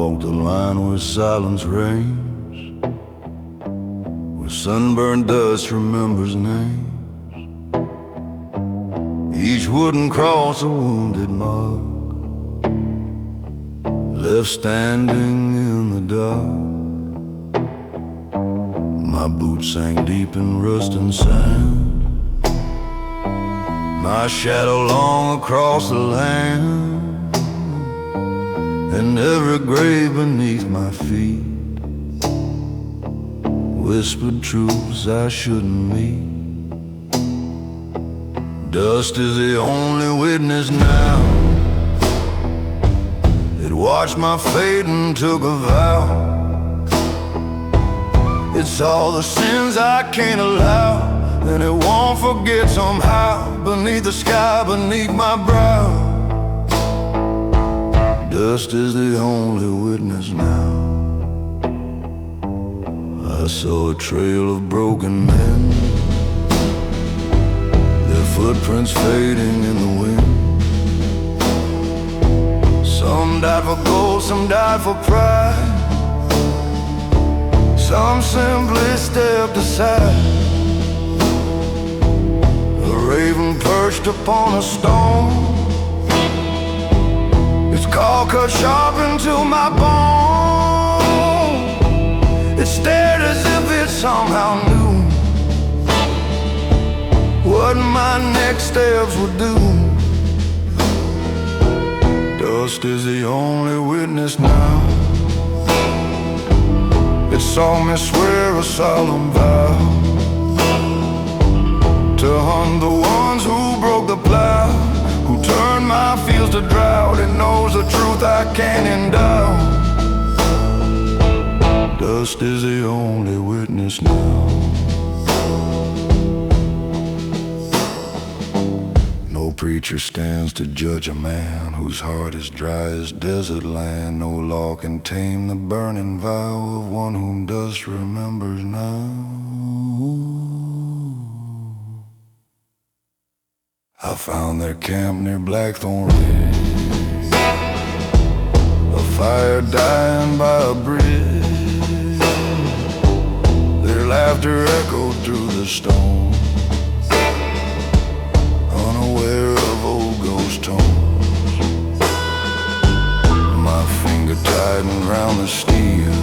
walk the line where silence reigns, where sunburned dust remembers names. Each wooden cross a wounded mark, left standing in the dark. My boots sank deep in rust and sand, my shadow long across the land, and every grave beneath my feet whispered truths I shouldn't meet. Dust is the only witness now. It watched my fate and took a vow. It saw the sins I can't allow, and it won't forget somehow. Beneath the sky, beneath my brow, dust is the only witness now. I saw a trail of broken men, their footprints fading in the wind. Some died for gold, some died for pride, some simply stepped aside. A raven perched upon a stone, its call cut sharp into my bone. It stared as if it somehow knew what my next steps would do. Dust is the only witness now. It saw me swear a solemn vow to hunt the ones who broke the plow, who turned my fields to drought. It knows the truth I can't endow. Dust is the only witness now. No preacher stands to judge a man whose heart is dry as desert land. No law can tame the burning vow of one whom dust remembers now. I found their camp near Blackthorn Ridge, a fire dying by a bridge. Their laughter echoed through the stone, unaware of old ghost tones. My finger tightened round the steel,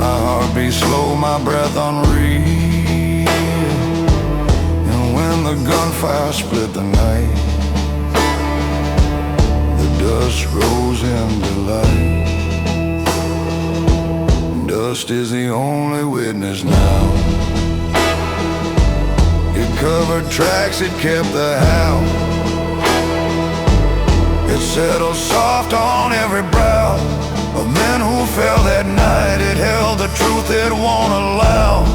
my heart beat slow, my breath unreal. And when the gunfire split the night, the dust rose into light. Dust is the only witness now. It covered tracks, it kept the house. It settled soft on every brow of men who fell that night. It held the truth it won't allow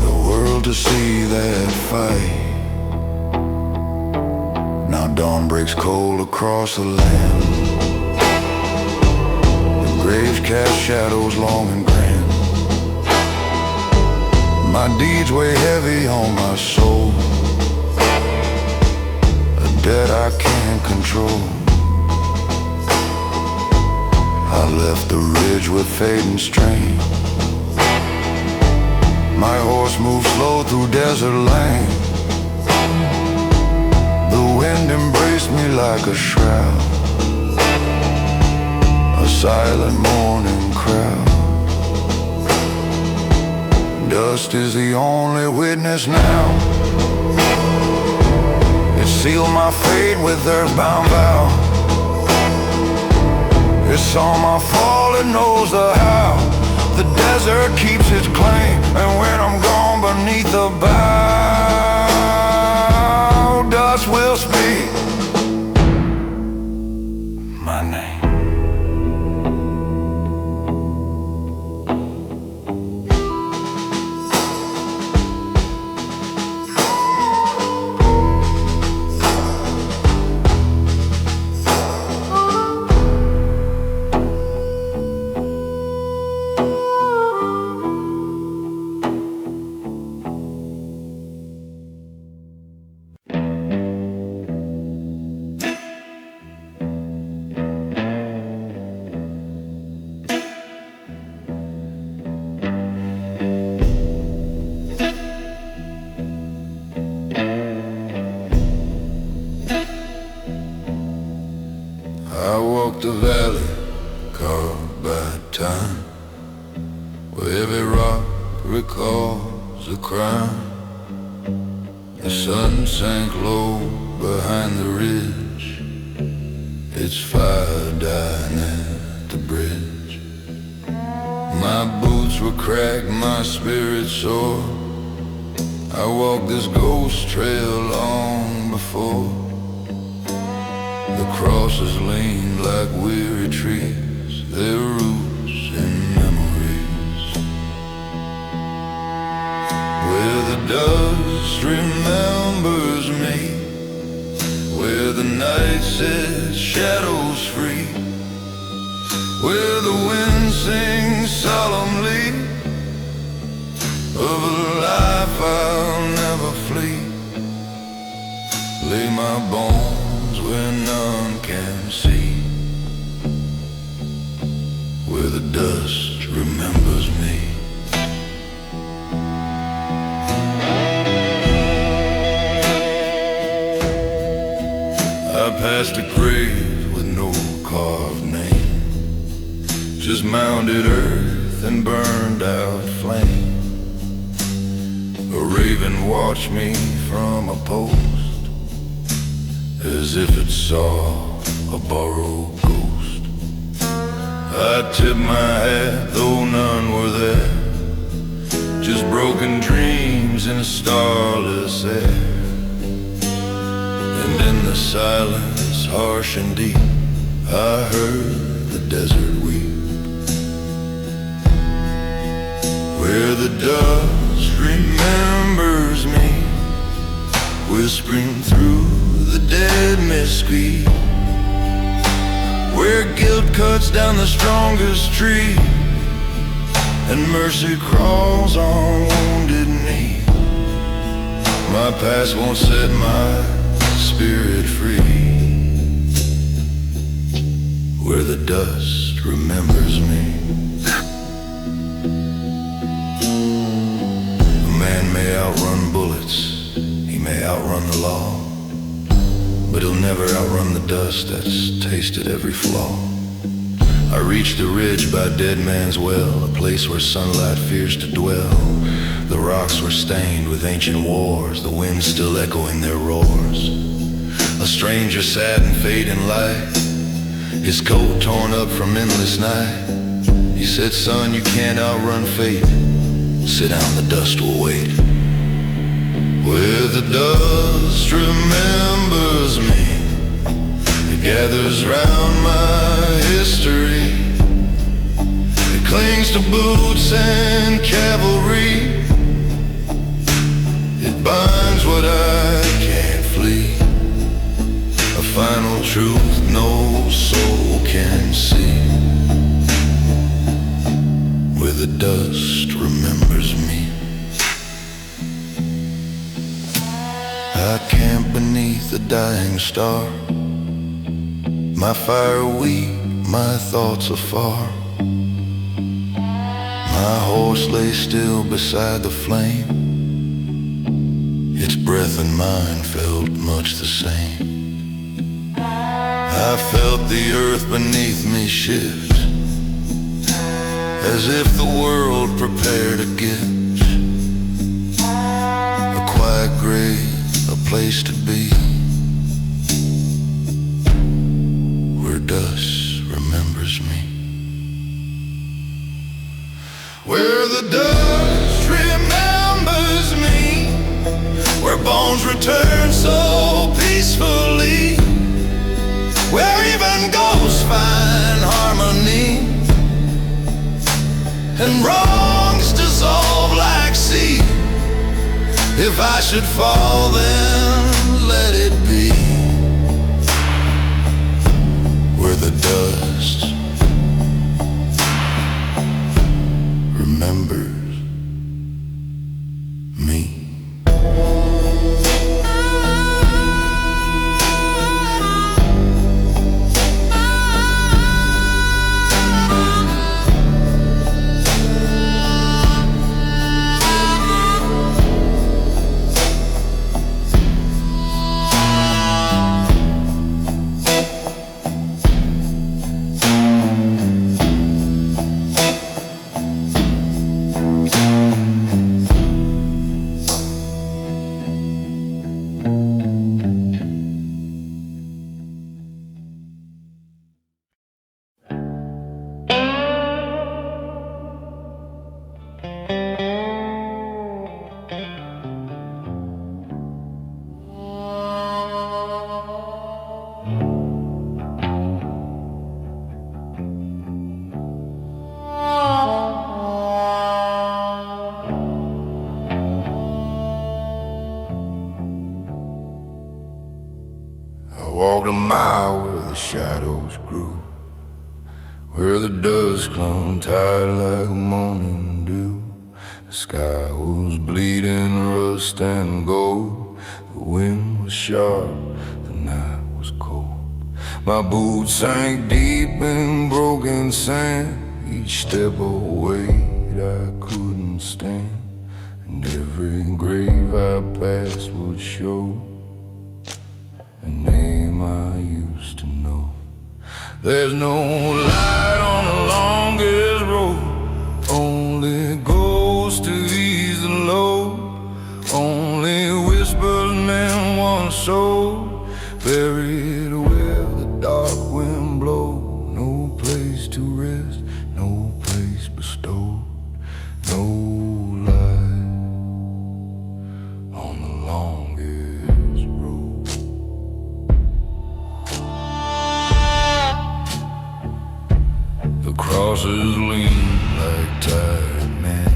the world to see that fight. Now dawn breaks cold across the land, the graves cast shadows long and grand. My deeds weigh heavy on my soul, a debt I can't control. I left the ridge with fading strain, my horse moved slow through desert lane. The wind embraced me like a shroud, a silent mourning crowd. Dust is the only witness now. It sealed my fate with earthbound vow. It saw my fall, it knows the how. The desert keeps its claim, and when I'm gone beneath the bough, dust will speak my name. walked a valley carved by time, where every rock recalls a crime. The sun sank low behind the ridge, its fire dying at the bridge. My boots were cracked, my spirit sore. I walked this ghost trail long before. The crosses leaned like weary trees, their roots in memories. Where the dust remembers me, where the night sets shadows free, where the wind sings solemnly of a life I'll never flee. Lay my bones where none can see, where the dust remembers me. I passed a grave with no carved name, just mounded earth and burned out flame. A raven watched me from a post, as if it saw a borrowed ghost. I tipped my hat, though none were there, just broken dreams in a starless air. And in the silence, harsh and deep, I heard the desert weep. Where the dust remembers me, whispering through the dead mesquite, where guilt cuts down the strongest tree, and mercy crawls on wounded knee. My past won't set my spirit free, where the dust remembers me. A man may outrun bullets, he may outrun the law, but he'll never outrun the dust that's tasted every flaw. I reached the ridge by Dead Man's Well, a place where sunlight fears to dwell. The rocks were stained with ancient wars, the wind still echoing their roars. A stranger sat in fading light, his coat torn up from endless night. He said, son, you can't outrun fate. Sit down, the dust will wait. Where the dust remembers me, it gathers round my history. It clings to boots and cavalry. It binds what I can't flee, a final truth no soul can see, where the dust remembers me. I camp beneath the dying star, my fire weak, my thoughts afar. My horse lay still beside the flame, its breath and mine felt much the same. I felt the earth beneath me shift, as if the world prepared a gift, a quiet grave, a place to be, where dust remembers me. Where the dust remembers me, where bones return so peacefully, where even ghosts find harmony, and wrongs dissolve like sea. If I should fall, then let it be, where the dust remembers me. walked a mile where the shadows grew, where the dust clung tight like morning dew. The sky was bleeding rust and gold. The wind was sharp, the night was cold. My boots sank deep in broken sand. Each step a weight I couldn't stand, and every grave I passed would show a name I used to know. There's no light on the longest road, only ghosts to ease the load, only whispers in one soul, buried where the dark wind blows. No place to rest, no place bestowed, no light on the longest road. The crosses lean like tired men,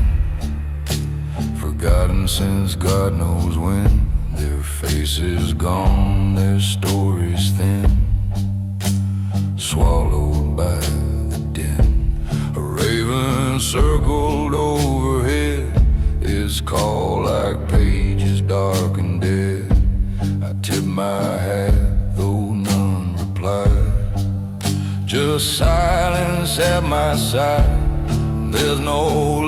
forgotten since God knows when. Their faces gone, their stories thin, swallowed by the din. A raven circled overhead, its call like pages dark and dead. I tipped my hat, though none replied, just silence at my side. There's no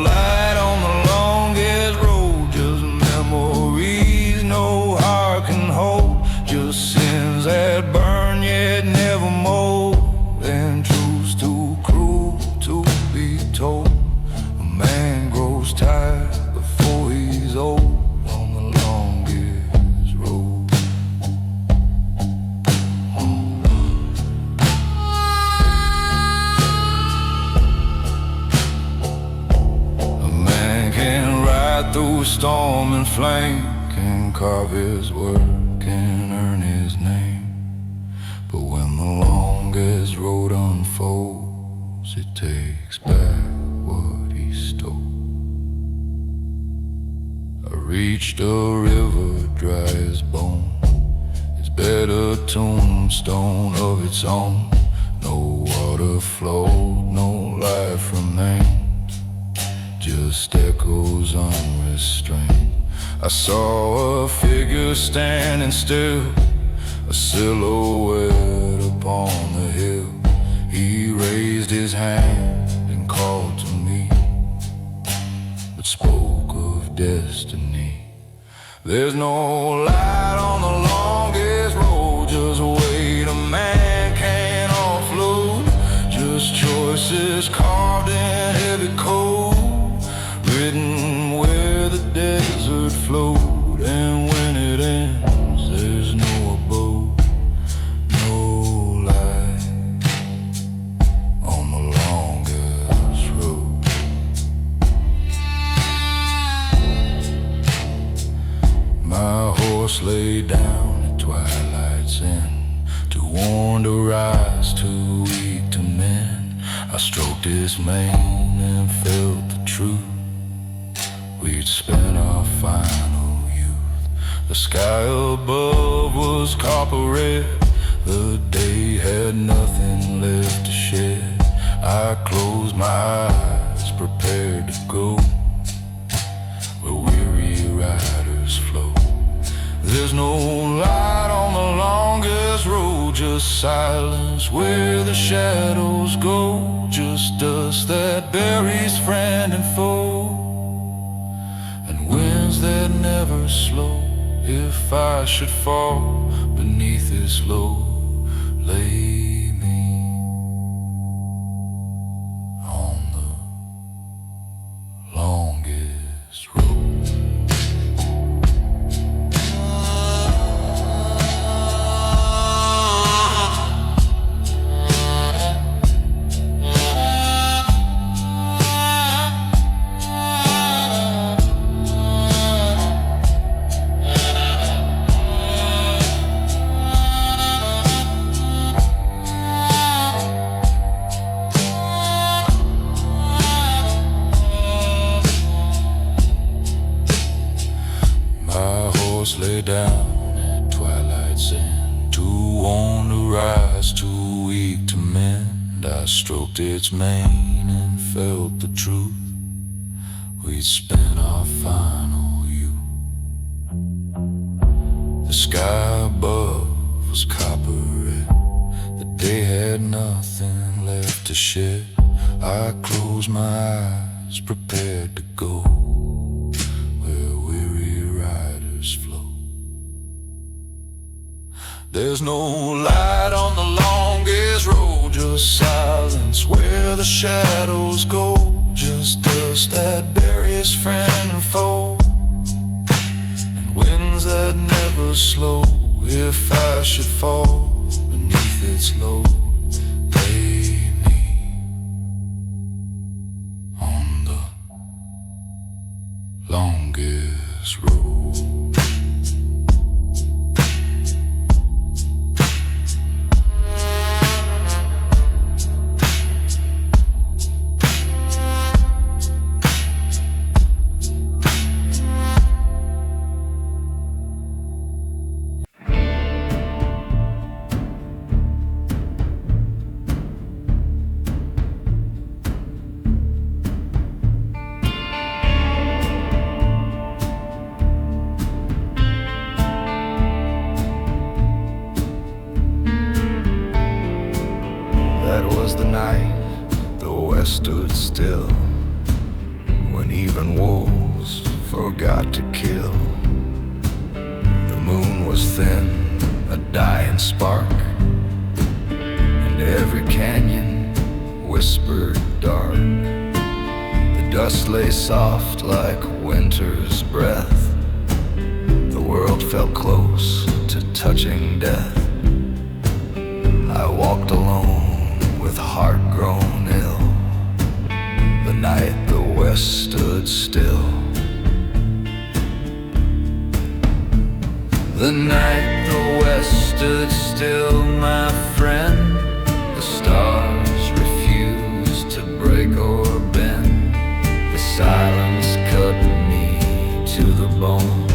light on the longest road, just memories no heart can hold, just sins that burn yet never mold, and truths too cruel to be told. A man grows tired before he's old on the longest road. A man can ride through storm and flame, can carve his work, can earn his name, but when the longest road unfolds, it takes back what he stole. I reached a river dry as bone, its bed a tombstone of its own. No water flowed, no life remained, just echoes unrestrained. I saw a figure standing still, a silhouette upon the hill. He raised his hand and called to me, but spoke of destiny. There's no light on the longest road, just weight a man can't offload, just choices carved in heavy cold, written where the desert flowed, and when it ends, there's no abode, no light on the longest road. My horse lay down at twilight's end, too worn to rise, too weak to mend. I stroked his mane and felt the truth, we'd spent our final youth. The sky above was copper red, the day had nothing left to shed. I closed my eyes, prepared to go where weary riders flow. There's no light on the longest road, just silence where the shadows go, just dust that buries friend and foe, and winds that never slow. If I should fall beneath this load, lay me on the longest road. Lay down at twilight's end, too on the rise, too weak to mend. I stroked its mane and felt the truth. We'd spent our final youth. The sky above was copper red. The day had nothing left to shed. I closed my eyes, prepared to go where weary riders flow. There's no light on the longest road, just silence where the shadows go. Just dust that buries friend and foe, and winds that never slow. If I should fall beneath its load, lay me on the longest road. That was the night the west stood still, when even wolves forgot to kill. The moon was thin, a dying spark, and every canyon whispered dark. The dust lay soft like winter's breath. The world felt close to touching death. I walked alone with heart grown ill, the night the west stood still. The night the west stood still, my friend. The stars refused to break or bend. The silence cut me to the bone,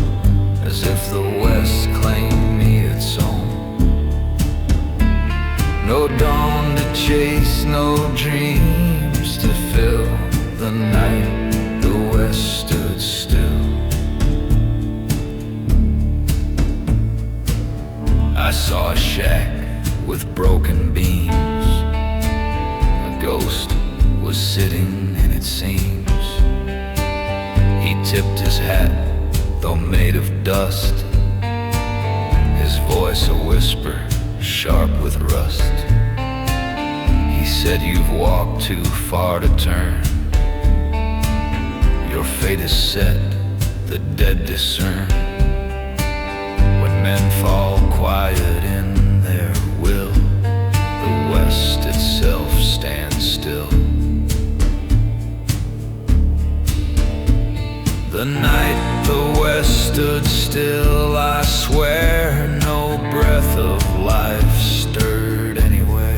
as if the west claimed me its own. No dawn to chase, no dreams to fill. The night the west stood still. I saw a shack with broken beams. A ghost was sitting in its seams. He tipped his hat, though made of dust, his voice a whisper, sharp with rust. He said, "You've walked too far to turn. Your fate is set, the dead discern. When men fall quiet in their will, the west itself stands still." The night the west stood still, I swear no breath of life stirred anywhere.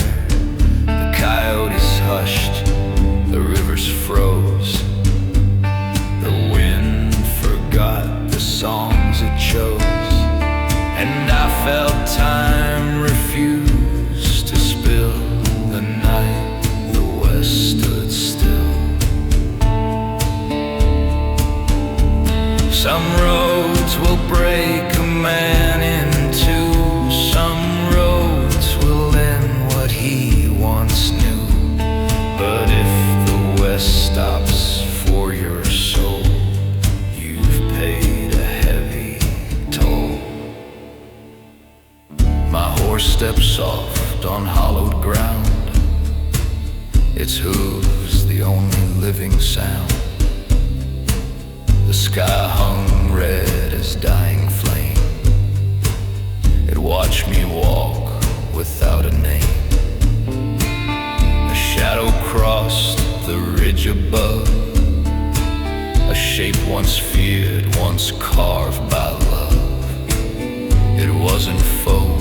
The coyotes hushed, the rivers froze, the wind forgot the songs it chose, and I felt time refuse to spill. The night the west stood still. Some roads will break a man in two. Some roads will end what he once knew. But if the west stops for your soul, you've paid a heavy toll. My horse steps soft on hollowed ground. Its hooves the only living sound. The sky hung red as dying flame. It watched me walk without a name. A shadow crossed the ridge above, a shape once feared, once carved by love. It wasn't foe,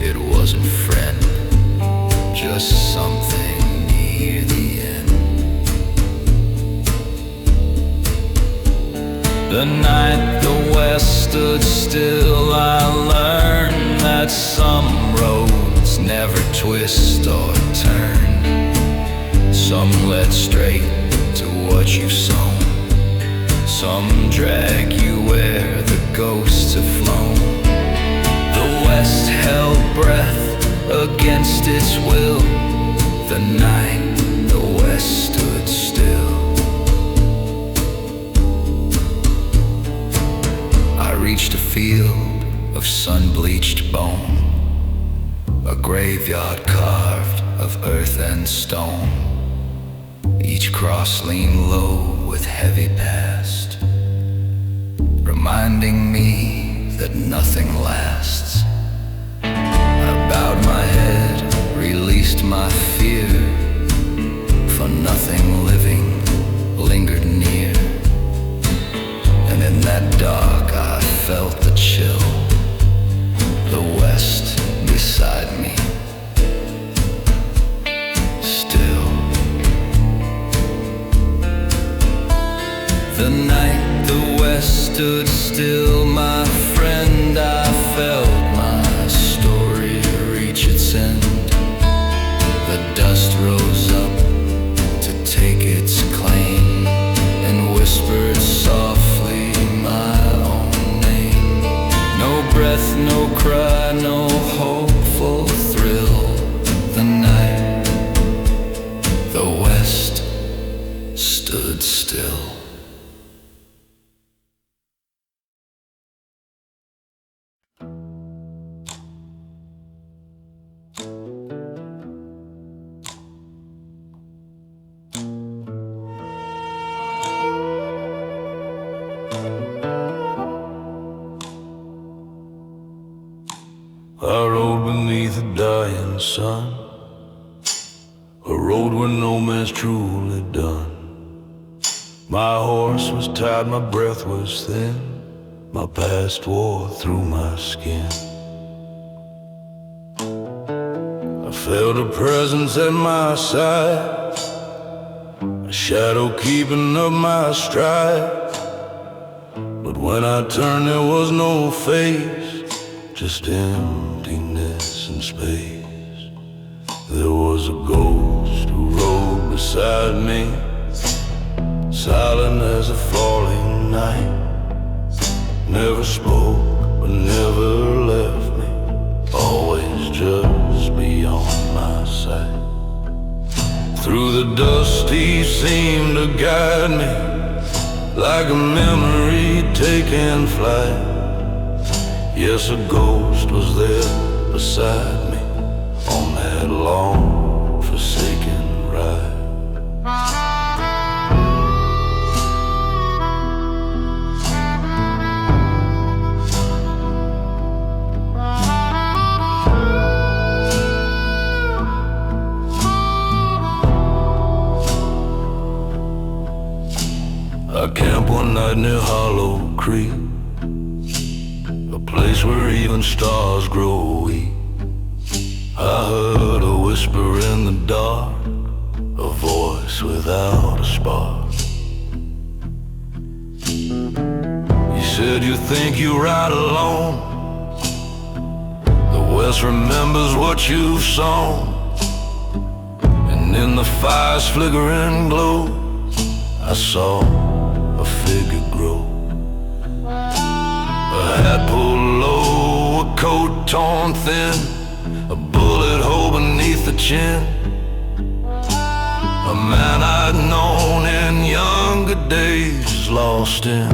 it wasn't friend, just something near the end. The night the west stood still, I learned that that some roads never twist or turn. Some led straight to what you've sown. Some drag you where the ghosts have flown. The West held breath against its will. The night the West stood still. I reached a field of sun-bleached bone, a graveyard carved of earth and stone. Each cross leaned low with heavy past, reminding me that nothing lasts. I bowed my head, released my fear, for nothing living lingered near. And in that dark I felt the chill, the West beside me, still. The night the West stood still, my friend, I felt my story reach its end. The dust rose up to take its claim and whispered softly my own name. No breath, no cry, no hopeful thrill. The night the West stood still. I rode beneath the dying sun, a road where no man's truly done. My horse was tired, my breath was thin, my past wore through my skin. I felt a presence at my side, a shadow keeping up my stride. But when I turned there was no face, just emptiness and space. There was a ghost who rode beside me, silent as a falling night. Never spoke, but never left me, always just beyond my sight. Through the dust he seemed to guide me, like a memory taking flight. Yes, a ghost was there beside me on that long forsaken ride. I camped one night near Hollow Creek, a place where even stars grow weak. I heard a whisper in the dark, a voice without a spark. He said, you think you ride alone, the West remembers what you've sown. And in the fire's flickering glow, I saw a figure grow. A hat pulled low, a coat torn thin, a bullet hole beneath the chin. A man I'd known in younger days, lost in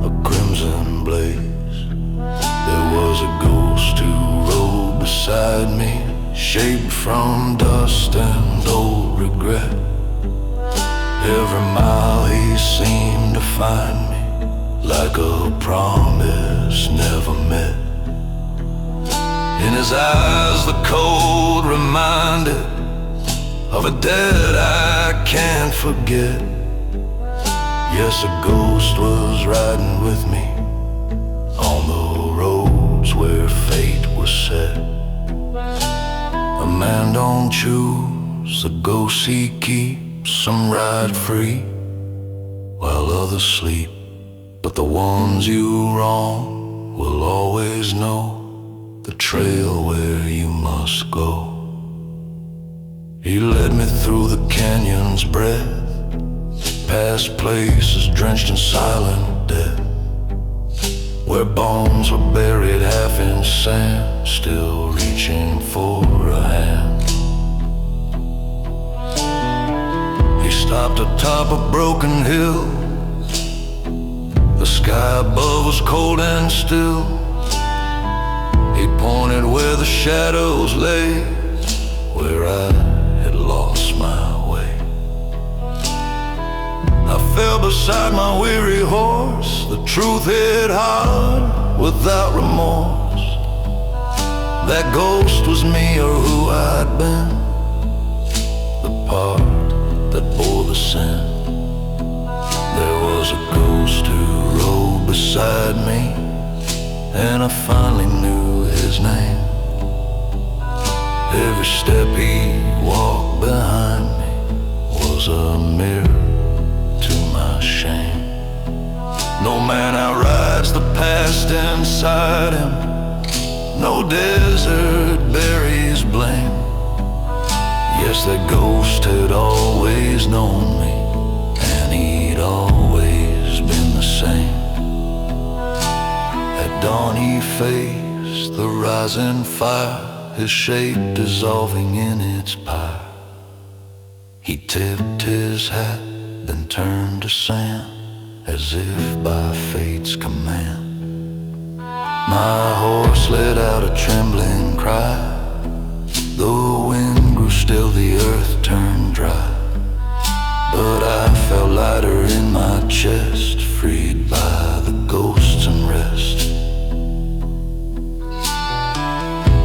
a crimson blaze. There was a ghost who rode beside me, shaped from dust and old regret. Every mile he seemed to find me, like a promise never met. In his eyes the cold reminded of a dead I can't forget. Yes, a ghost was riding with me on the roads where fate was set. A man don't choose the ghosts he keeps, some ride free while others sleep. But the ones you wrong will always know the trail where you must go. He led me through the canyon's breath, past places drenched in silent death, where bones were buried half in sand, still reaching for a hand. He stopped atop a broken hill. The sky above was cold and still. He pointed where the shadows lay, where I had lost my way. I fell beside my weary horse. The truth hit hard without remorse. That ghost was me, or who I'd been, the part that bore the sin. There was a ghost who rode beside me, and I finally knew his name. Every step he walked behind me was a mirror to my shame. No man outrides the past inside him. No desert buries blame. Yes, that ghost had always known me, and he'd always been the same. At dawn he faced the rising fire, his shape dissolving in its pyre. He tipped his hat, then turned to sand, as if by fate's command. My horse let out a trembling cry. The wind grew still, the earth turned dry. But I felt lighter in my chest, freed by the ghosts and rest.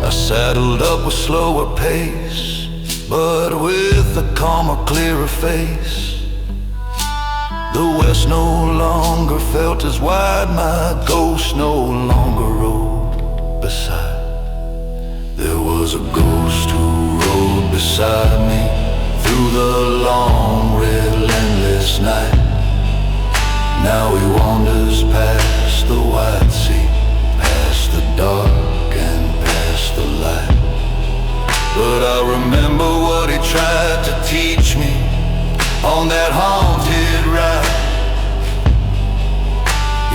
I saddled up with slower pace, but with a calmer, clearer face. The west no longer felt as wide, my ghost no longer rode beside. There was a ghost who rode beside me through the long, relentless night. Now he wanders past the white sea, past the dark and past the light. But I remember what he tried to teach me on that haunted ride.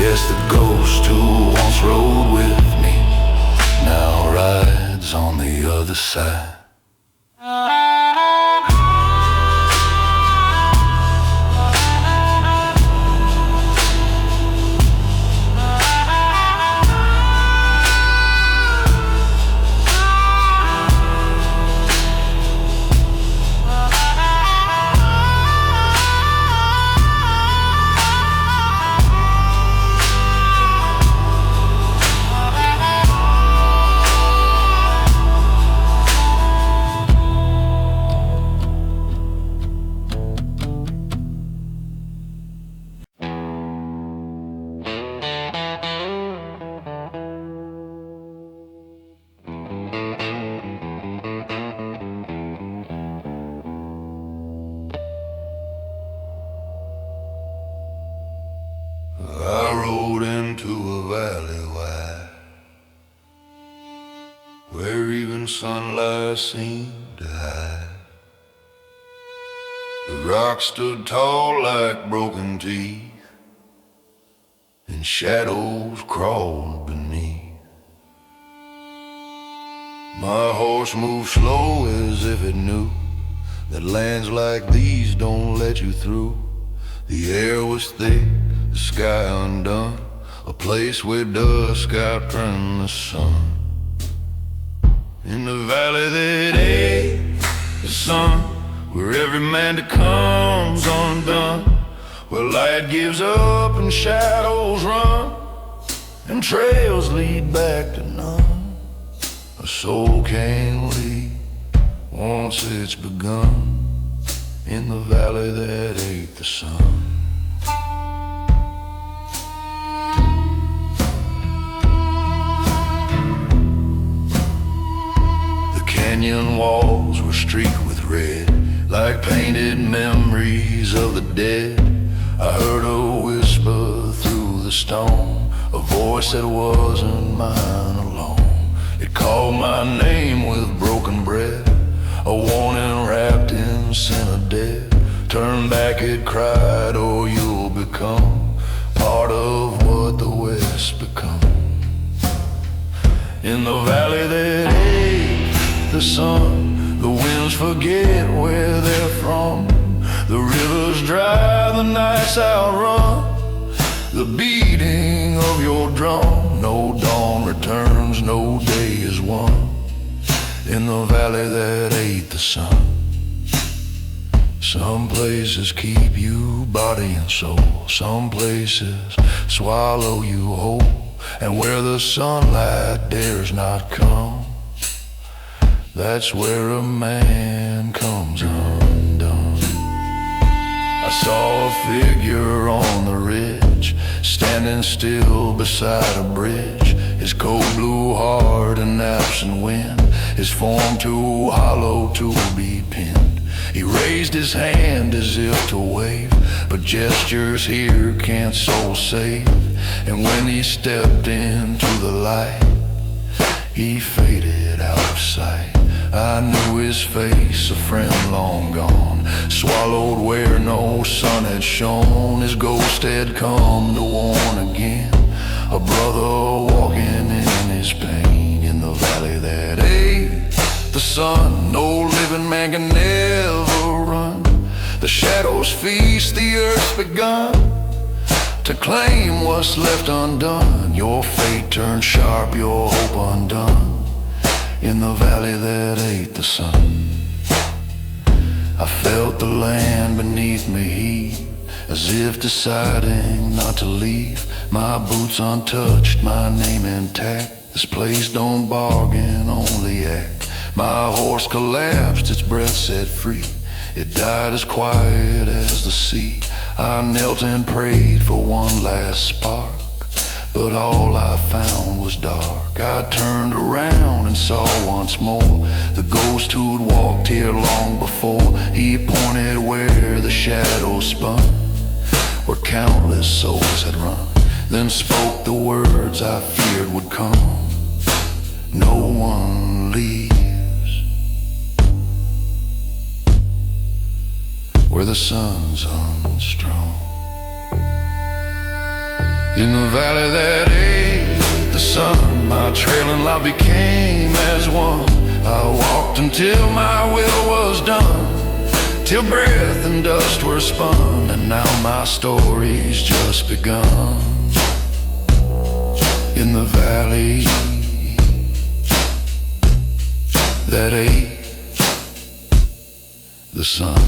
Yes, the ghost who once rode with me now rides on the other side. I rode into a valley wide, where even sunlight seemed to hide. The rocks stood tall like broken teeth, and shadows crawled beneath. My horse moved slow as if it knew that lands like these don't let you through. The air was thick, the sky undone, a place where dusk outran the sun. In the valley that ate the sun, where every man that comes undone, where light gives up and shadows run, and trails lead back to none. A soul can't leave once it's begun, in the valley that ate the sun. The canyon walls were streaked with red, like painted memories of the dead. I heard a whisper through the stone, a voice that wasn't mine alone. It called my name with broken breath, a warning wrapped in sin of death. Turn back, it cried, or you'll become part of what the West become. In the valley that ate the sun, the winds forget where they're from. The rivers dry, the nights outrun the beating of your drum. No dawn returns, no day is won. In the valley that ate the sun. Some places keep you body and soul, some places swallow you whole. And where the sunlight dares not come, that's where a man comes undone. I saw a figure on the ridge, standing still beside a bridge. His coat blew hard in absent wind, his form too hollow to be pinned. He raised his hand as if to wave, but gestures here can't soul save. And when he stepped into the light, he faded out of sight. I knew his face, a friend long gone, swallowed where no sun had shone. His ghost had come to warn again, a brother walking in his pain. In the valley that ate the sun, no living man can never run. The shadows feast, the earth's begun to claim what's left undone. Your fate turned sharp, your hope undone. In the valley that ate the sun, I felt the land beneath me heave, as if deciding not to leave. My boots untouched, my name intact. This place don't bargain, only act. My horse collapsed, its breath set free. It died as quiet as the sea. I knelt and prayed for one last spark, but all I found was dark. I turned around and saw once more the ghost who'd walked here long before. He pointed where the shadows spun, where countless souls had run, then spoke the words I feared would come. No one leaves where the sun's unstrung. In the valley that ate the sun, my trailing light became as one. I walked until my will was done, till breath and dust were spun. And now my story's just begun. In the valley that ate the sun.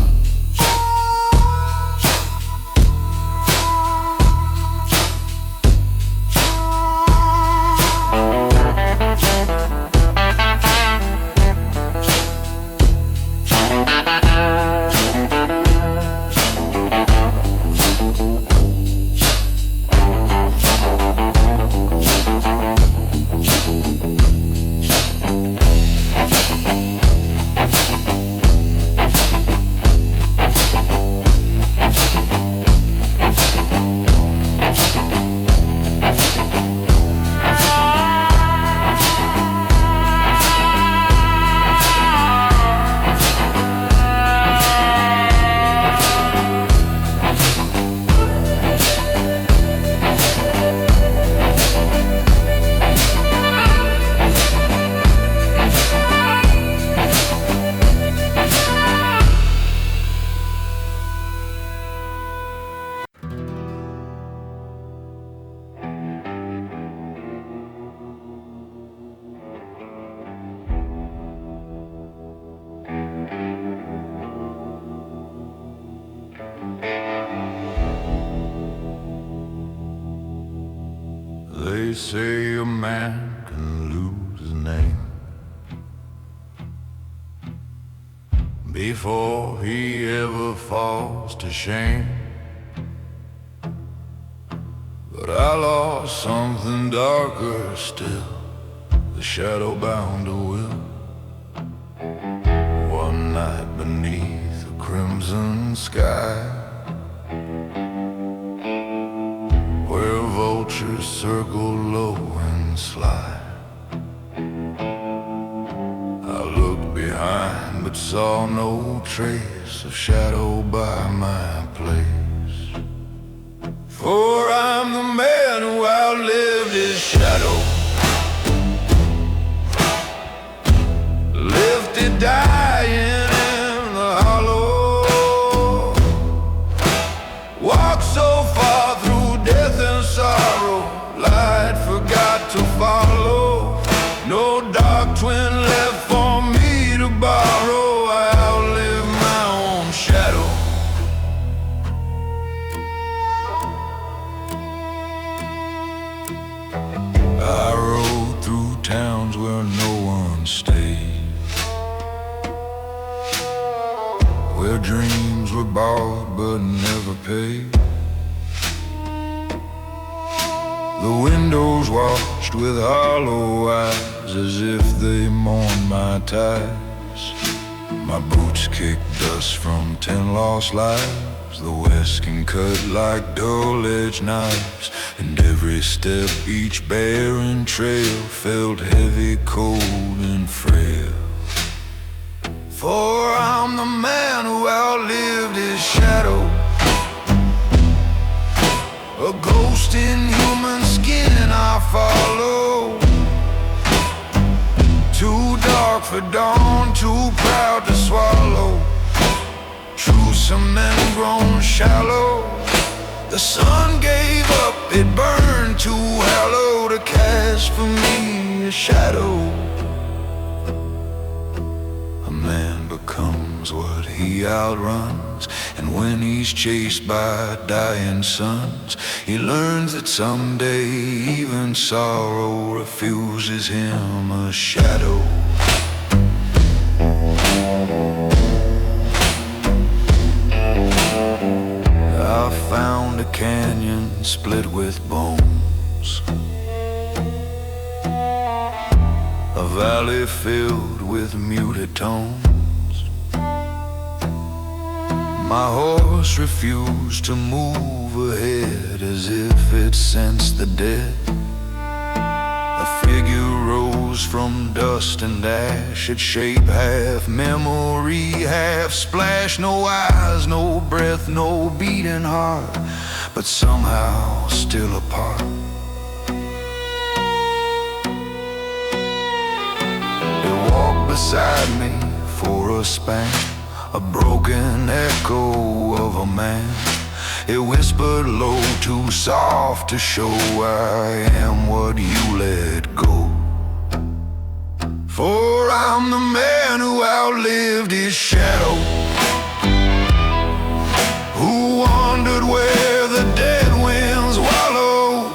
They say a man can lose his name before he ever falls to shame. But I lost something darker still, the shadow bound to will. One night beneath a crimson sky, where vultures circle low and sly. but saw no trace of shadow by my place. For I'm the man who outlived his shadow, lifted dying in the hollow, walked so far through death and sorrow, light forgot to follow, no dark twin left for me to borrow. I outlived my own shadow. I rode through towns where no one stayed, where dreams were bought but never paid. The windows watched with hollow eyes, as if they mourned my ties. My boots kicked dust from 10 lost lives. The west can cut like dull-edged knives, and every step, each barren trail, felt heavy, cold, and frail. For I'm the man who outlived his shadow, a ghost in human skin I follow, too dark for dawn, too proud to swallow, true cement grown shallow. The sun gave up, it burned too hollow to cast for me a shadow. A man becomes what he outruns, and when he's chased by dying suns, he learns that someday even sorrow refuses him a shadow. I found a canyon split with bones, a valley filled with muted tones. My horse refused to move ahead, as if it sensed the dead. A figure rose from dust and ash, its shape half memory, half splash. No eyes, no breath, no beating heart, but somehow still apart. It walked beside me for a span, a broken echo of a man. It whispered low, too soft to show I am what you let go. For I'm the man who outlived his shadow, who wandered where the dead winds wallow,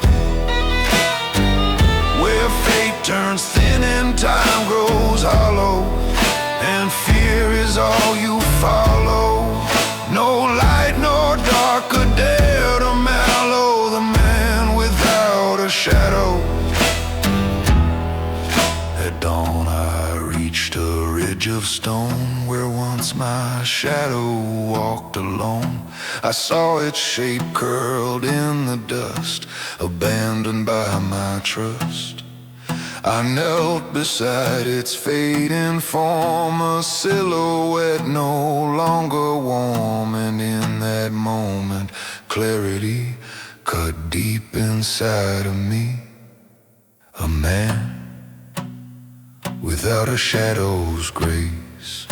where fate turns thin and time grows hollow, and fear is all you follow. No light, no dark could dare to mellow the man without a shadow. At dawn I reached a ridge of stone, where once my shadow walked alone. I saw its shape curled in the dust, abandoned by my trust. I knelt beside its fading form, a silhouette no longer warm. And in that moment, clarity cut deep inside of me. A man without a shadow's grace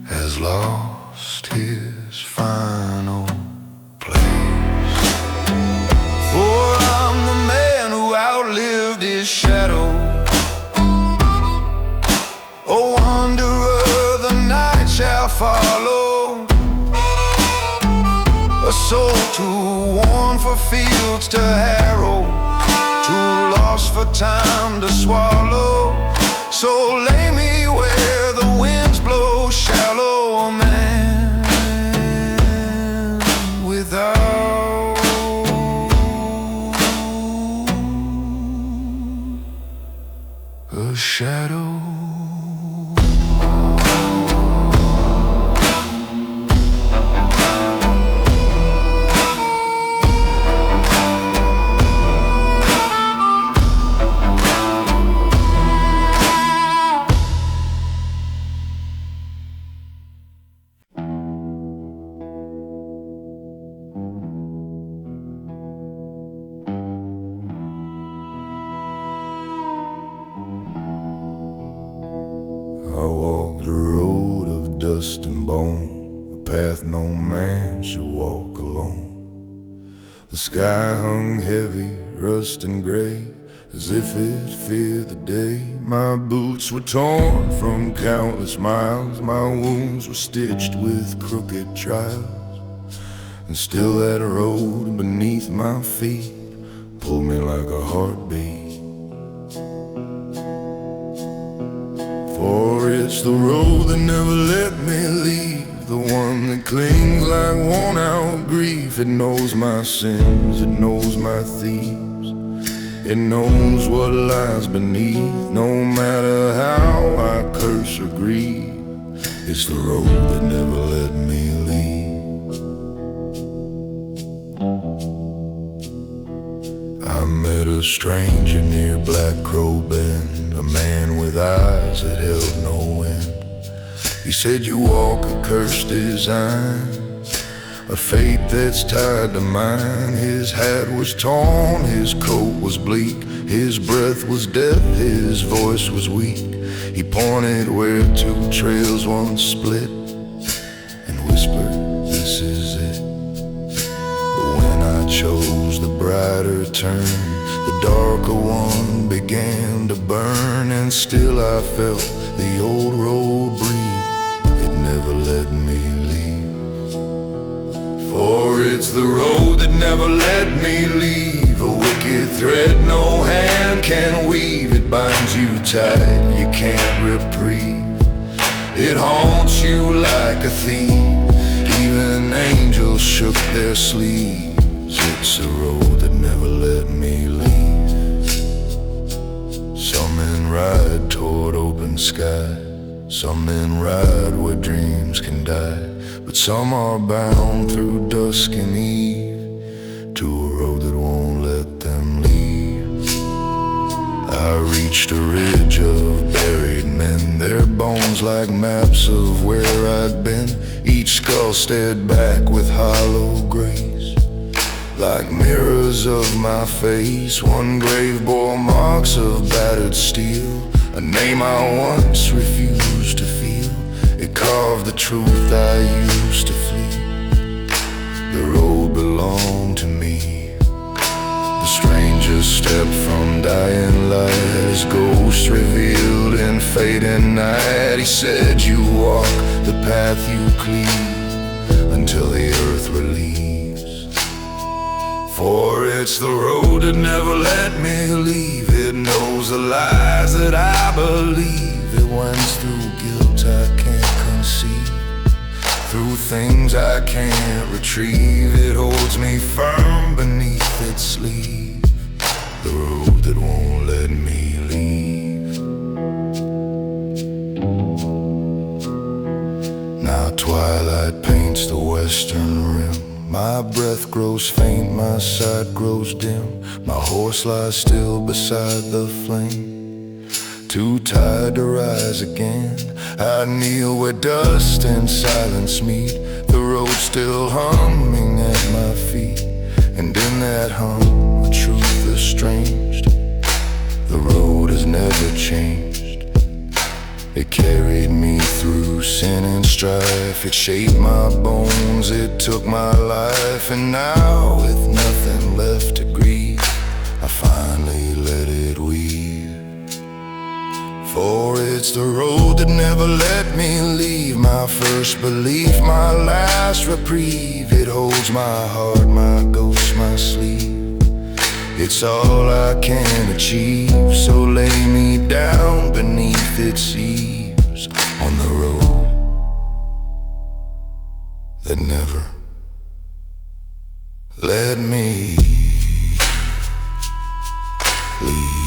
has lost his final place. For I'm the man who outlived his shadow, a wanderer the night shall follow, a soul too worn for fields to harrow, too lost for time to swallow. So lay me where the winds blow shallow, a man without a shadow. I walked the road of dust and bone, a path no man should walk alone. The sky hung heavy, rust and gray, as if it feared the day. My boots were torn from countless miles, my wounds were stitched with crooked trials, and still that road beneath my feet pulled me like a heartbeat. For it's the road that never let me leave, the one that clings like worn out grief. It knows my sins, it knows my thieves, it knows what lies beneath. No matter how I curse or grieve, it's the road that never let me leave. I met a stranger near Black Crow Bend, a man with eyes that held no end. He said, you walk a cursed design, a fate that's tied to mine. His hat was torn, his coat was bleak, his breath was death, his voice was weak. He pointed where two trails once split and whispered, this is it. But when I chose the brighter turn, the darker one began to burn, and still I felt the old road breathe. It never let me leave. For it's the road that never let me leave, a wicked thread no hand can weave. It binds you tight, you can't reprieve. It haunts you like a thief, even angels shook their sleeves. It's a road that never let me leave. Some men ride toward open sky, some men ride where dreams can die, but some are bound through dusk and eve to a road that won't let them leave. I reached a ridge of buried men, their bones like maps of where I'd been. Each skull stared back with hollow grace, like mirrors of my face. One grave bore marks of battered steel, a name I once refused to feel. It carved the truth I used to flee. The road belonged to me. The stranger stepped from dying light, his ghost revealed in fading night. He said, you walk the path you cleave until the earth relieves. For it's the road that never let me leave. It knows the lies that I believe. It wins through guilt I can't conceive, through things I can't retrieve. It holds me firm beneath its sleeve, the road that won't let me leave. Now twilight paints the western rim, my breath grows faint, my sight grows dim. My horse lies still beside the flame, too tired to rise again. I kneel where dust and silence meet, the road still humming at my feet. And in that hum, the truth estranged, the road has never changed. It carried me through sin and strife, it shaped my bones, it took my life. And now with nothing left to grieve, I finally let it weave. For it's the road that never let me leave, my first belief, my last reprieve. It holds my heart, my ghost, my sleeve. It's all I can achieve, so lay me down beneath its eaves on the road that never let me leave.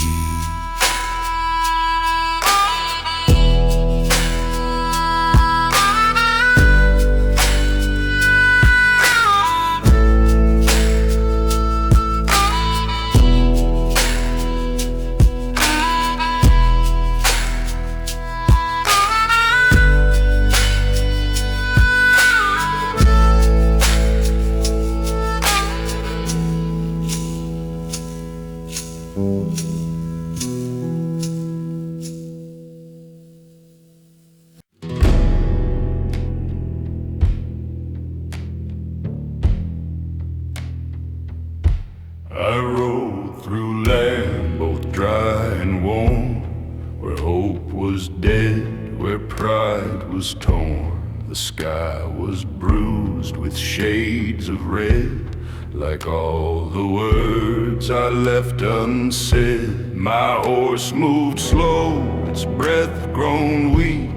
pride was torn, the sky was bruised with shades of red. Like all the words I left unsaid, my horse moved slow, its breath grown weak.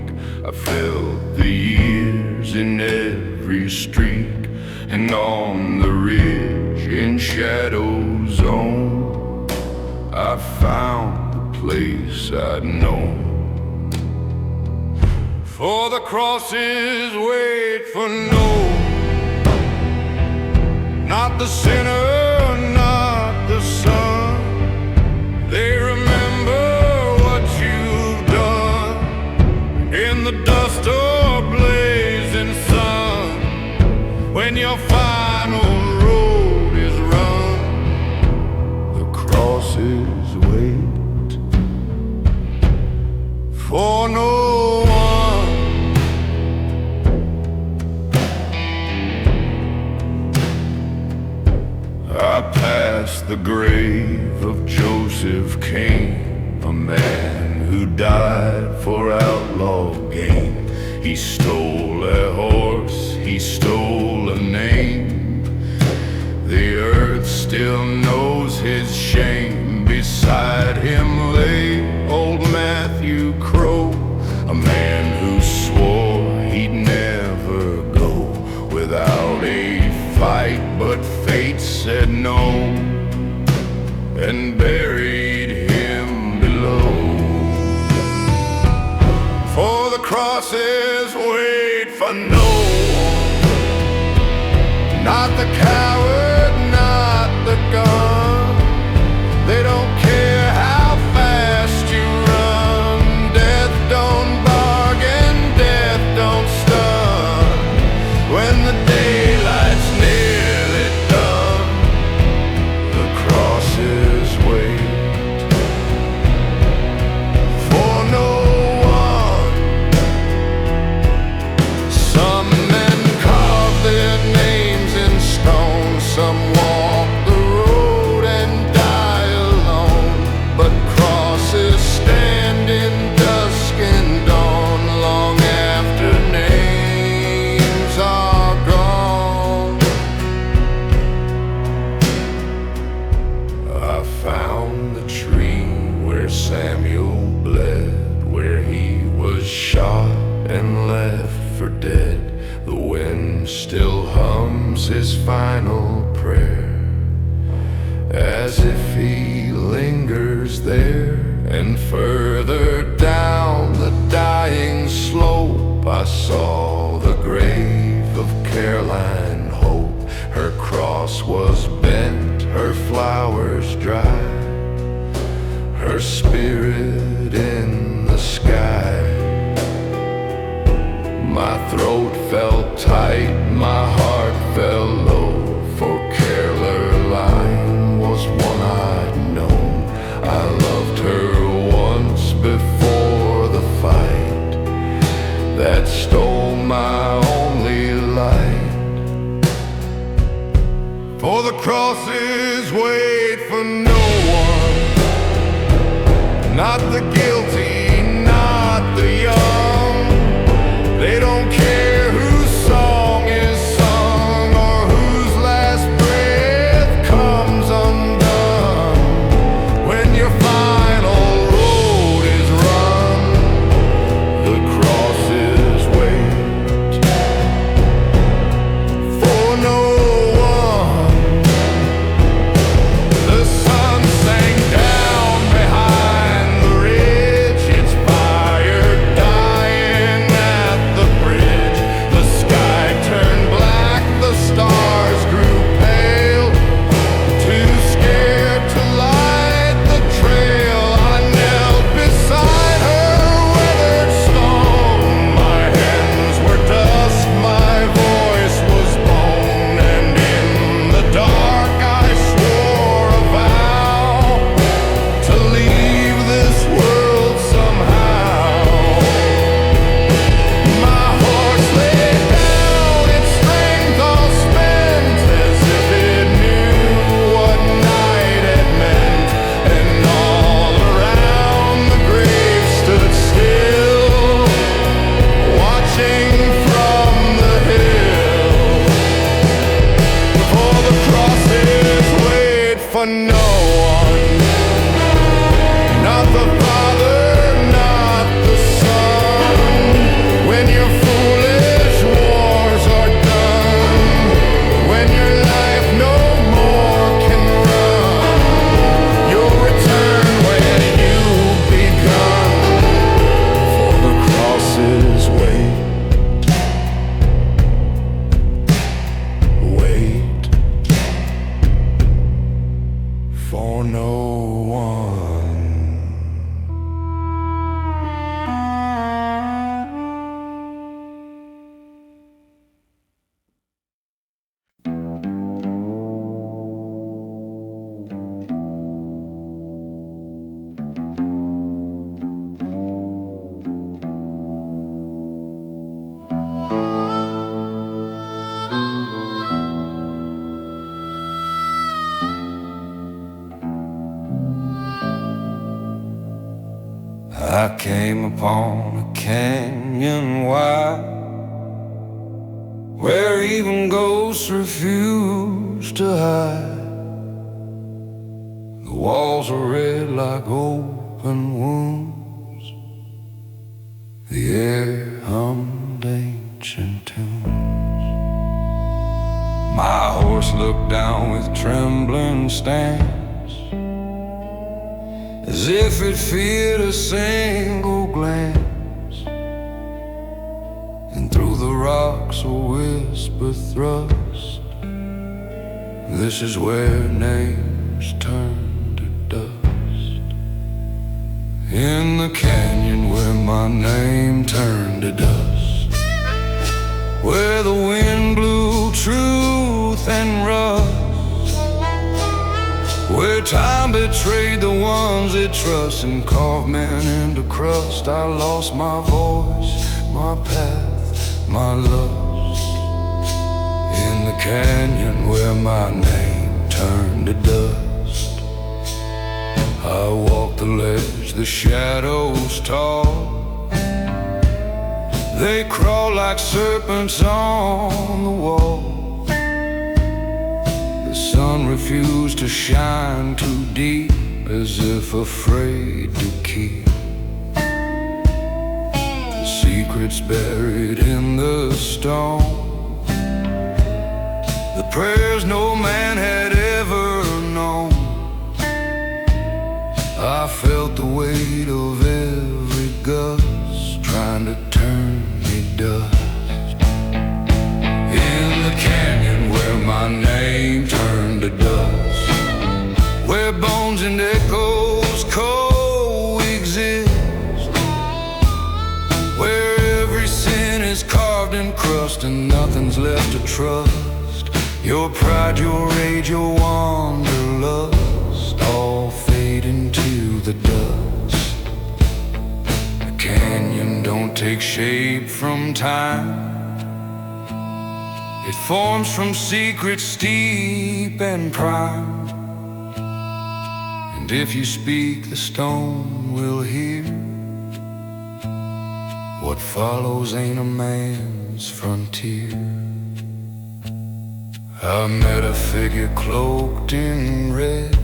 I felt the years in every streak, and on the ridge in shadow zone, I found the place I'd known. For the crosses wait for no, not the sinner, not the son. They remember what you've done in the dust or blazing sun. When your final road is run, the crosses wait for no one. I passed the grave of Joseph Cain, a man who died for outlaw gain. He stole a horse, he stole a name. The earth still knows his shame. Beside him lay old Matthew Crow, a man who swore he'd never go without a fight, but fate said no and buried him below. For the crosses wait for no one, not the coward, not the gun. They don't care how fast you run. Death don't bargain, death don't stun. When the daylight's nearly done, the crosses wait for no one. Some men carve their names in stone, some walk the road and die alone. But crosses stand in dusk and dawn, long after names are gone. I found the tree where Samuel bled, where he was shot and left for dead. The wind still hums his final prayer, as if he lingers there. And further down the dying slope, I saw the grave of Caroline Hope. Her cross was bent, her flowers dry, her spirit in the sky. My throat felt tight, my heart fell low, for Caroline was one I'd known. I loved her once before the fight that stole my only light. For the crosses wait for no one, not the guilty, not the young. They don't care whose song is sung or whose last breath comes undone. When your final road is run, the crosses wait for no one. The sun sank down behind the ridge. came upon a canyon wide where even ghosts refuse to hide. The walls are red like open wounds. The air hummed ancient tunes. My horse looked down with trembling stance, as if it feared a single glance. And through the rocks a whisper thrust, this is where names turn to dust. In the canyon where my name turned to dust, where the wind blew truth and rust, where time betrayed the ones it trusts and carved men into crust. I lost my voice, my path, my lust. In the canyon where my name turned to dust, I walked the ledge, the shadows tall, they crawl like serpents on the wall. The sun refused to shine too deep, as if afraid to keep the secrets buried in the stone, the prayers no man had ever known. I felt the weight of every gust trying to turn me dust. In the canyon where my name turned to dust, where bones and echoes coexist, where every sin is carved in crust and nothing's left to trust. Your pride, your rage, your wanderlust all fade into the dust. The canyon don't take shape from time, it forms from secrets steep and prime. And if you speak, the stone will hear. What follows ain't a man's frontier. I met a figure cloaked in red,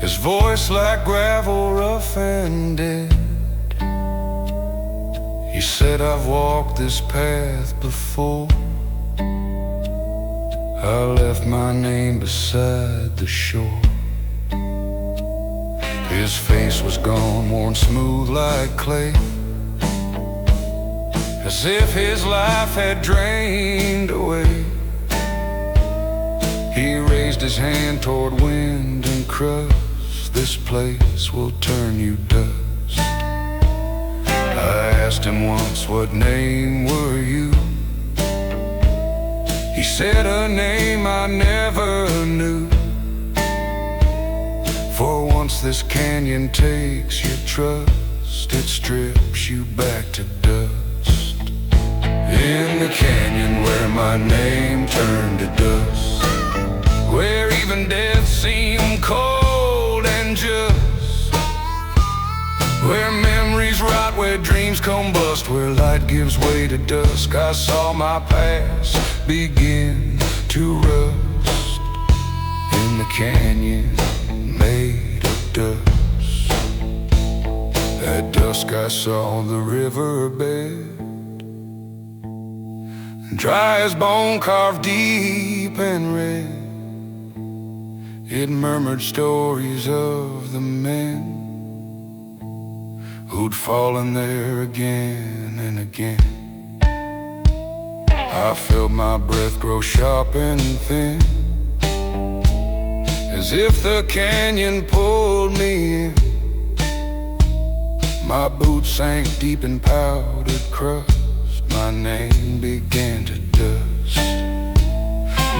his voice like gravel, rough and dead. He said, I've walked this path before. I left my name beside the shore. His face was gone, worn smooth like clay, as if his life had drained away. He raised his hand toward wind and crust. This place will turn you dust. I asked him once, what name were you? He said a name I never knew. For once this canyon takes your trust, it strips you back to dust. In the canyon where my name turned to dust, where even death seemed cold and just, where memories rot, where dreams combust, where light gives way to dusk, I saw my past begin to rust. In the canyon made of dust, at dusk I saw the riverbed, dry as bone, carved deep and red. It murmured stories of the men who'd fallen there again and again. I felt my breath grow sharp and thin, as if the canyon pulled me in. My boots sank deep in powdered crust, my name began to dust.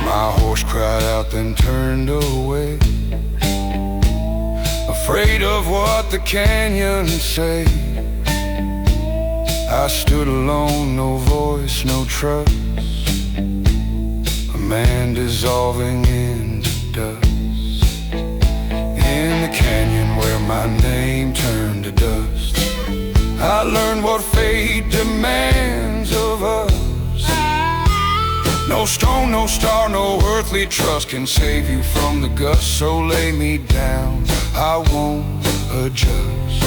My horse cried out, then turned away, afraid of what the canyons say. I stood alone, no voice, no trust, a man dissolving into dust. In the canyon where my name turned to dust, I learned what fate demands of us. No stone, no star, no earthly trust can save you from the gust. So lay me down, I won't adjust.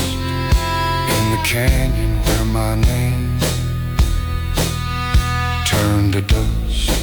In the canyon where my name turned to dust.